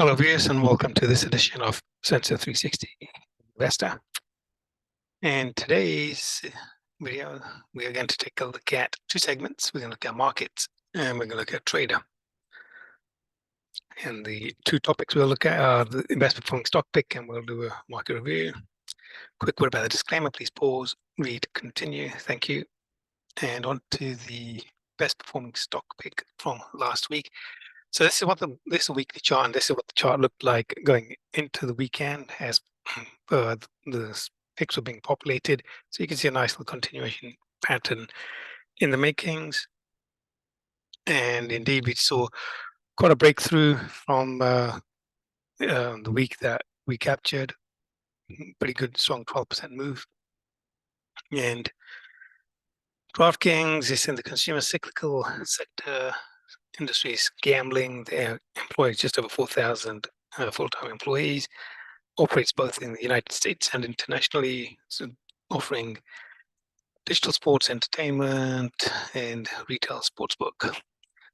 Hello, viewers, and welcome to this edition of Sensor 360 Investor. In today's video, we are going to take a look at two segments. We're going to look at markets and we're going to look at trader. And the two topics we'll look at are the investment performing stock pick, and we'll do a market review. Quick word about the disclaimer: please pause, read, continue. Thank you. And on to the best performing stock pick from last week. So this is a weekly chart, and this is what the chart looked like going into the weekend as the picks were being populated. So you can see a nice little continuation pattern in the makings, and indeed we saw quite a breakthrough from the week that we captured. Pretty good, strong 12% move. And DraftKings is in the consumer cyclical sector. Industries gambling. They employ just over 4,000 full-time employees. Operates both in the United States and internationally, so offering digital sports entertainment and retail sportsbook.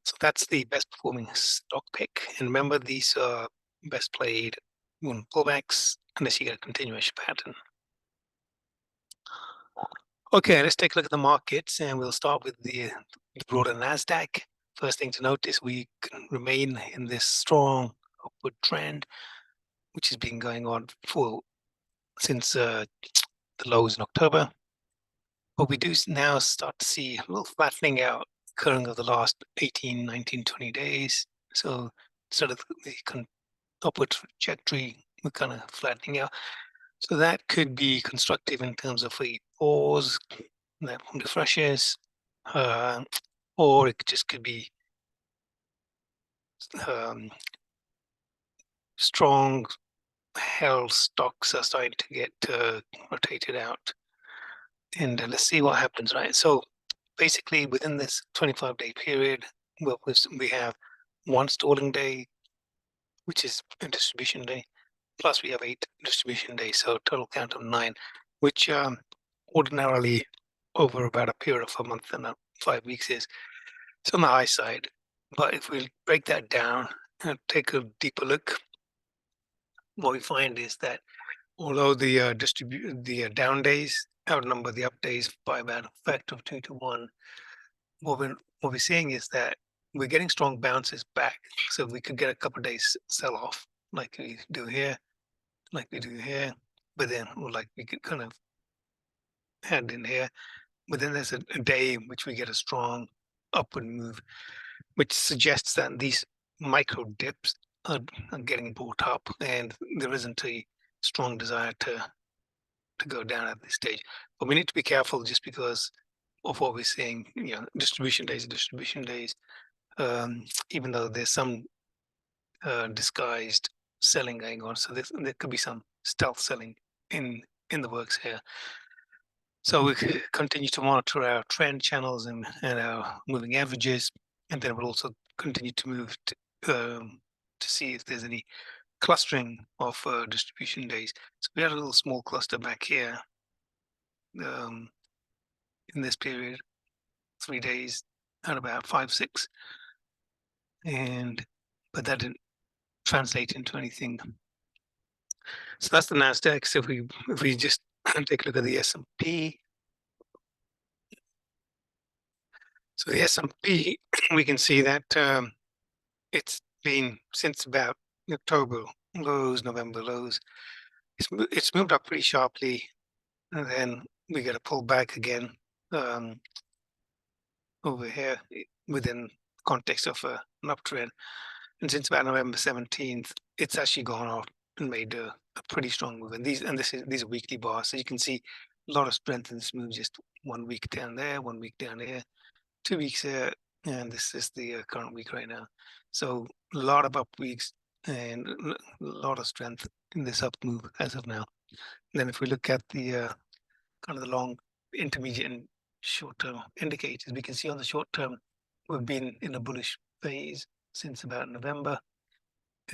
So that's the best performing stock pick. And remember, these are best played on pullbacks unless you get a continuation pattern. Okay, let's take a look at the markets, and we'll start with the broader NASDAQ. First thing to note is we remain in this strong upward trend, which has been going on since the lows in October. But we do now start to see a little flattening out occurring over the last 18, 19, 20 days. So sort of the upward trajectory, we're kind of flattening out. So that could be constructive in terms of a pause that refreshes, or it just could be strong held stocks are starting to get rotated out. And let's see what happens, right? So basically within this 25-day period, we have one stalling day, which is a distribution day, plus we have 8 distribution days, so total count of 9, which ordinarily over about a period of a month and 5 weeks is it's on the high side. But if we break that down and take a deeper look, what we find is that although the down days outnumber the up days by about a factor of 2 to 1, what we're seeing is that we're getting strong bounces back. So we could get a couple of days sell off like we do here, but then like we could kind of hand in here. But then there's a day in which we get a strong upward move, which suggests that these micro dips are getting bought up, and there isn't a strong desire to go down at this stage. But we need to be careful just because of what we're seeing. Distribution days, even though there's some disguised selling going on. So there could be some stealth selling in the works here. So we continue to monitor our trend channels and our moving averages, and then we'll also continue to move to see if there's any clustering of distribution days. So we had a little small cluster back here in this period, 3 days at about 5, 6, but that didn't translate into anything. So that's the NASDAQ. So if we just take a look at the S&P. So the S&P, we can see that it's been since about October lows, November lows. It's moved up pretty sharply, and then we get a pullback again over here within the context of an uptrend. And since about November 17th, it's actually gone off and made a pretty strong move. And these are weekly bars, so you can see a lot of strength in this move. Just 1 week down there, 1 week down here, 2 weeks here, and this is the current week right now. So a lot of up weeks and a lot of strength in this up move as of now. And then if we look at the kind of the long, intermediate, and short-term indicators, we can see on the short term we've been in a bullish phase since about November,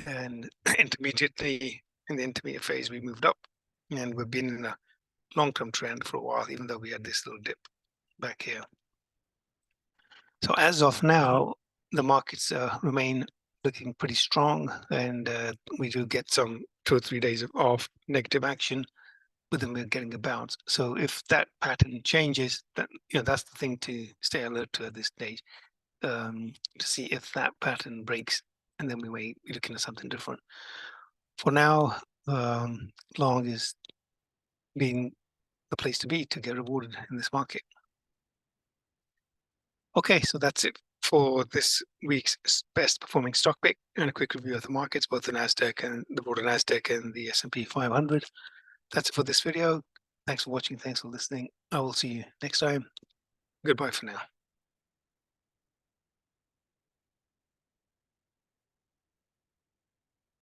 and intermediately in the intermediate phase we moved up, and we've been in a long-term trend for a while, even though we had this little dip back here. So as of now, the markets remain looking pretty strong, and we do get some 2 or 3 days of negative action, but then we're getting a bounce. So if that pattern changes, then that's the thing to stay alert to at this stage, to see if that pattern breaks, and then we may be looking at something different. For now, long is being the place to be to get rewarded in this market. Okay, so that's it for this week's best performing stock pick and a quick review of the markets, both the Nasdaq and the broader Nasdaq and the S&P 500. That's it for this video. Thanks for watching. Thanks for listening. I will see you next time. Goodbye for now.